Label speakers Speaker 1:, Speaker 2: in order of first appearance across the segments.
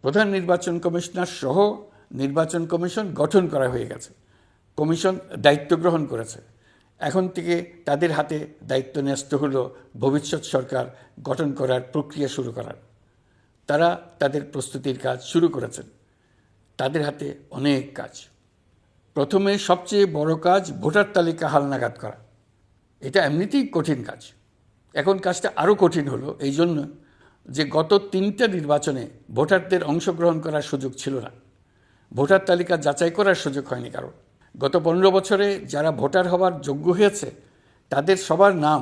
Speaker 1: প্রধান নির্বাচন কমিশনার সহ নির্বাচন কমিশন গঠন করা হয়ে গেছে। কমিশন দায়িত্ব গ্রহণ করেছে। এখন থেকে তাদের হাতে দায়িত্ব ন্যস্ত হলো ভবিষ্যৎ সরকার গঠন করার প্রক্রিয়া শুরু করার। তারা তাদের প্রস্তুতির কাজ শুরু করেছেন। তাদের হাতে অনেক কাজ। প্রথমে সবচেয়ে বড় কাজ ভোটার তালিকা হালনাগাদ করা। এটা এমনিতেই কঠিন কাজ। এখন কাজটা আরও কঠিন হলো এই জন্য যে গত 3টা নির্বাচনে ভোটারদের অংশগ্রহণ করার সুযোগ ছিল না। ভোটার তালিকা যাচাই করার সুযোগ হয়নি কারণ। গত 15 বছরে যারা ভোটার হওয়ার যোগ্য হয়েছে তাদের সবার নাম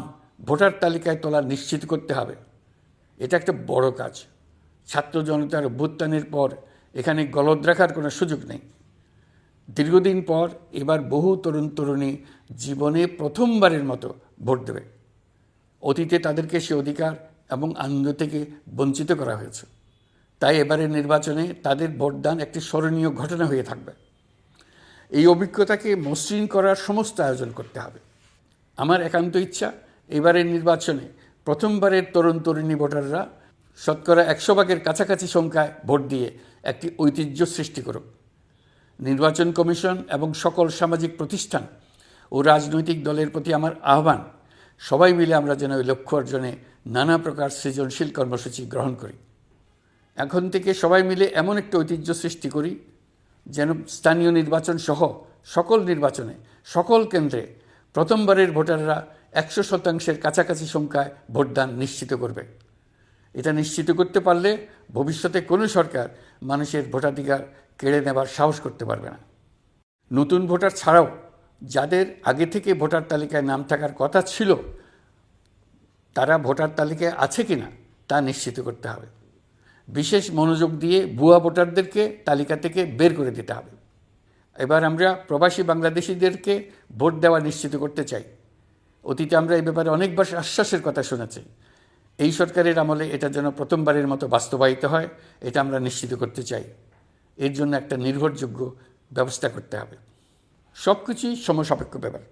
Speaker 1: ভোটার তালিকায় তোলা নিশ্চিত করতে হবে। এটা একটা বড় কাজ। ছাত্র জনতার অভ্যুত্থানের পর এখানে গলদ রাখার কোনো সুযোগ নেই। দীর্ঘদিন পর এবার বহু তরুণ তরুণী জীবনে প্রথমবারের মতো ভোট দেবে। অতীতে তাদেরকে সে অধিকার এবং আনন্দ থেকে বঞ্চিত করা হয়েছে। তাই এবারের নির্বাচনে তাদের ভোটদান একটি স্মরণীয় ঘটনা হয়ে থাকবে। এই অভিজ্ঞতাকে মসৃণ করার সমস্ত আয়োজন করতে হবে। আমার একান্ত ইচ্ছা এবারের নির্বাচনে প্রথমবারের তরুণ তরুণী ভোটাররা শতকরা 100 ভাগের কাছাকাছি সংখ্যায় ভোট দিয়ে একটি ঐতিহ্য সৃষ্টি করুক। নির্বাচন কমিশন এবং সকল সামাজিক প্রতিষ্ঠান ও রাজনৈতিক দলের প্রতি আমার আহ্বান, সবাই মিলে আমরা যেন ওই লক্ষ্য অর্জনে নানা প্রকার সৃজনশীল কর্মসূচি গ্রহণ করি। এখন থেকে সবাই মিলে এমন একটি ঐতিহ্য সৃষ্টি করি যেন স্থানীয় নির্বাচন সহ সকল নির্বাচনে সকল কেন্দ্রে প্রথমবারের ভোটাররা 100% কাছাকাছি সংখ্যায় ভোটদান নিশ্চিত করবে। এটা নিশ্চিত করতে পারলে ভবিষ্যতে কোনো সরকার মানুষের ভোটাধিকার কেড়ে নেবার সাহস করতে পারবে না। নতুন ভোটার ছাড়াও যাদের আগে থেকে ভোটার তালিকায় নাম থাকার কথা ছিল তারা ভোটার তালিকায় আছে কিনা তা নিশ্চিত করতে হবে। বিশেষ মনোযোগ দিয়ে ভুয়া ভোটারদেরকে তালিকা থেকে বের করে দিতে হবে। এবার আমরা প্রবাসী বাংলাদেশিদেরকে ভোট দেওয়া নিশ্চিত করতে চাই। অতীতে আমরা এই ব্যাপারে অনেকবার আশ্বাসের কথা শুনেছি। এই সরকারের আমলে এটা যেন প্রথমবারের মতো বাস্তবায়িত হয়, এটা আমরা নিশ্চিত করতে চাই। এর জন্য একটা নির্ভরযোগ্য ব্যবস্থা করতে হবে। সব কিছুই সমসাপেক্ষ ব্যাপার।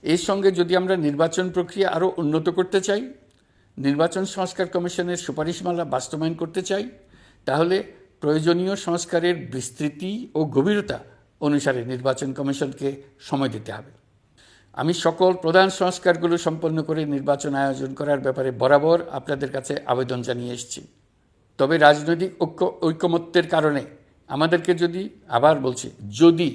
Speaker 1: এর সঙ্গে যদি আমরা নির্বাচন প্রক্রিয়া আরও উন্নত করতে চাই, নির্বাচন সংস্কার কমিশনের সুপারিশমালা বাস্তবায়ন করতে চাই, তাহলে প্রয়োজনীয় সংস্কারের বিস্তৃতি ও গভীরতা অনুসারে নির্বাচন কমিশনকে সময় দিতে হবে। আমি সকল প্রধান সংস্কারগুলো সম্পন্ন করে নির্বাচন আয়োজন করার ব্যাপারে বরাবর আপনাদের কাছে আবেদন জানিয়ে এসেছি। তবে রাজনৈতিক ঐকমত্যের কারণে আমাদেরকে যদি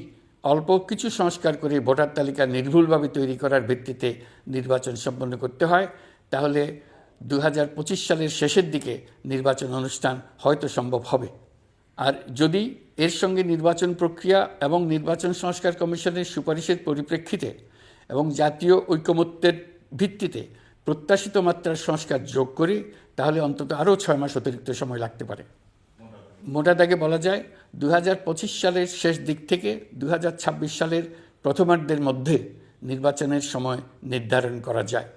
Speaker 1: অল্প কিছু সংস্কার করে ভোটার তালিকা নির্ভুলভাবে তৈরি করার ভিত্তিতে নির্বাচন সম্পন্ন করতে হয়, তাহলে 2025 সালের শেষের দিকে নির্বাচন অনুষ্ঠান হয়তো সম্ভব হবে। আর যদি এর সঙ্গে নির্বাচন প্রক্রিয়া এবং নির্বাচন সংস্কার কমিশনের সুপারিশের পরিপ্রেক্ষিতে এবং জাতীয় ঐকমত্যের ভিত্তিতে প্রত্যাশিত মাত্রার সংস্কার যোগ করি, তাহলে অন্তত আরও 6 মাস অতিরিক্ত সময় লাগতে পারে। মোটা দাগে বলা যায় 2025 সালের শেষ দিক থেকে 2026 সালের প্রথমার্ধের মধ্যে নির্বাচনের সময় নির্ধারণ করা যায়।